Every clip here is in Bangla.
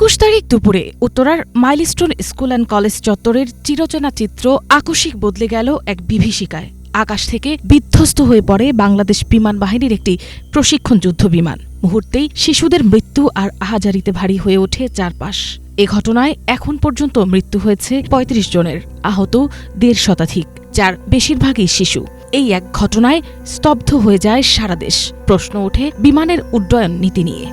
২১ তারিখ দুপুরে উত্তরার মাইলস্টোন স্কুল অ্যান্ড কলেজ চত্বরের চিরচেনা চিত্র আকস্মিক বদলে গেল এক বিভীষিকায়। আকাশ থেকে বিধ্বস্ত হয়ে পড়ে বাংলাদেশ বিমান বাহিনীর একটি প্রশিক্ষণ যুদ্ধ বিমান। মুহূর্তেই শিশুদের মৃত্যু আর আহাজারিতে ভারী হয়ে ওঠে চারপাশ। এ ঘটনায় এখন পর্যন্ত মৃত্যু হয়েছে ৩৫ জনের, আহত ১৫০ শতাধিক, যার বেশিরভাগই শিশু। এই এক ঘটনায় স্তব্ধ হয়ে যায় সারা দেশ। প্রশ্ন ওঠে বিমানের উড্ডয়ন নীতি নিয়ে।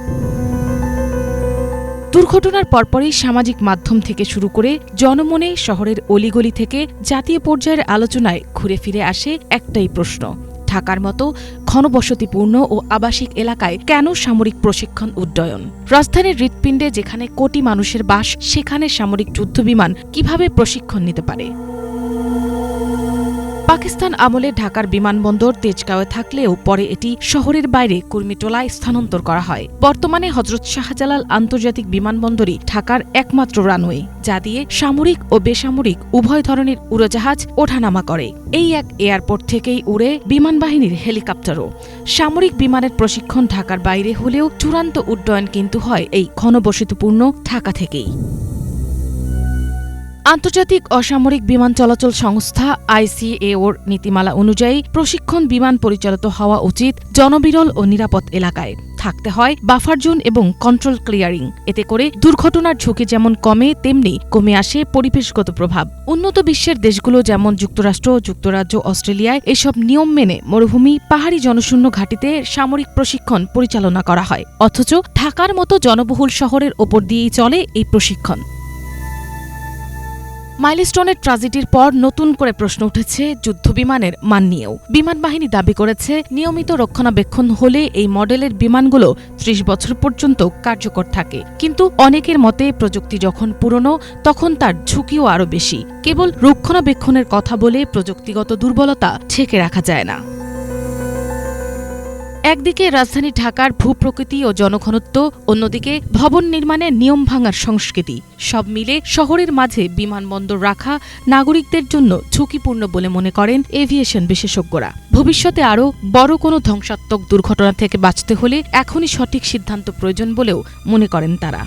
দুর্ঘটনার পরপরই সামাজিক মাধ্যম থেকে শুরু করে জনমনে, শহরের অলিগলি থেকে জাতীয় পর্যায়ের আলোচনায় ঘুরে ফিরে আসে একটাই প্রশ্ন: ঢাকার মতো ঘনবসতিপূর্ণ ও আবাসিক এলাকায় কেন সামরিক প্রশিক্ষণ উড্ডয়ন? রাজধানীর হৃৎপিণ্ডে যেখানে কোটি মানুষের বাস, সেখানে সামরিক যুদ্ধবিমান কিভাবে প্রশিক্ষণ নিতে পারে? পাকিস্তান আমলে ঢাকার বিমানবন্দর তেজগাঁওয়ে থাকলেও পরে এটি শহরের বাইরে কুর্মিটোলায় স্থানান্তর করা হয়। বর্তমানে হযরত শাহজালাল আন্তর্জাতিক বিমানবন্দরই ঢাকার একমাত্র রানওয়ে, যা দিয়ে সামরিক ও বেসামরিক উভয় ধরনের উড়োজাহাজ ওঠানামা করে। এই এক এয়ারপোর্ট থেকেই উড়ে বিমান বাহিনীর হেলিকপ্টারও। সামরিক বিমানের প্রশিক্ষণ ঢাকার বাইরে হলেও চূড়ান্ত উড্ডয়ন কিন্তু হয় এই ঘনবসতিপূর্ণ ঢাকা থেকেই। আন্তর্জাতিক অসামরিক বিমান চলাচল সংস্থা ICAOর নীতিমালা অনুযায়ী প্রশিক্ষণ বিমান পরিচালিত হওয়া উচিত জনবিরল ও নিরাপদ এলাকায়। থাকতে হয় বাফার জোন এবং কন্ট্রোল ক্লিয়ারিং। এতে করে দুর্ঘটনার ঝুঁকি যেমন কমে, তেমনি কমে আসে পরিবেশগত প্রভাব। উন্নত বিশ্বের দেশগুলো যেমন যুক্তরাষ্ট্র, যুক্তরাজ্য, অস্ট্রেলিয়ায় এসব নিয়ম মেনে মরুভূমি, পাহাড়ি জনশূন্য ঘাঁটিতে সামরিক প্রশিক্ষণ পরিচালনা করা হয়। অথচ ঢাকার মতো জনবহুল শহরের ওপর দিয়েই চলে এই প্রশিক্ষণ। মাইলস্টোনের ট্র্যাজেডির পর নতুন করে প্রশ্ন উঠেছে যুদ্ধবিমানের মান নিয়েও। বিমান বাহিনী দাবি করেছে, নিয়মিত রক্ষণাবেক্ষণ হলে এই মডেলের বিমানগুলো ৩০ বছর পর্যন্ত কার্যকর থাকে। কিন্তু অনেকের মতে প্রযুক্তি যখন পুরনো, তখন তার ঝুঁকিও আরও বেশি। কেবল রক্ষণাবেক্ষণের কথা বলে প্রযুক্তিগত দুর্বলতা ঢেকে রাখা যায় না। একদিকে রাজধানী ঢাকার ভূপ্রকৃতি ও জনঘনত্ব, অন্যদিকে ভবন নির্মাণে নিয়ম ভাঙার সংস্কৃতি, সব মিলে শহরের মাঝে বিমানবন্দর রাখা নাগরিকদের জন্য ঝুঁকিপূর্ণ বলে মনে করেন এভিয়েশন বিশেষজ্ঞরা। ভবিষ্যতে আরও বড় কোনো ধ্বংসাত্মক দুর্ঘটনা থেকে বাঁচতে হলে এখনই সঠিক সিদ্ধান্ত প্রয়োজন বলেও মনে করেন তারা।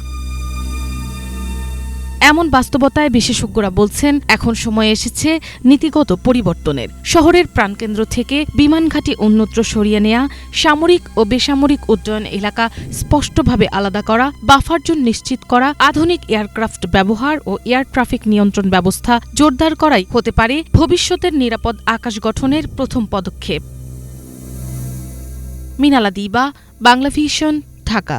এমন বাস্তবতায় বিশেষজ্ঞরা বলছেন, এখন সময় এসেছে নীতিগত পরিবর্তনের। শহরের প্রাণকেন্দ্র থেকে বিমানঘাঁটি অন্যত্র সরিয়ে নেওয়া, সামরিক ও বেসামরিক উড্ডয়ন এলাকা স্পষ্টভাবে আলাদা করা, বাফার জোন নিশ্চিত করা, আধুনিক এয়ারক্রাফট ব্যবহার ও এয়ার ট্রাফিক নিয়ন্ত্রণ ব্যবস্থা জোরদার করাই হতে পারে ভবিষ্যতের নিরাপদ আকাশ গঠনের প্রথম পদক্ষেপ। মিনালা দিবা, বাংলাভিশন, ঢাকা।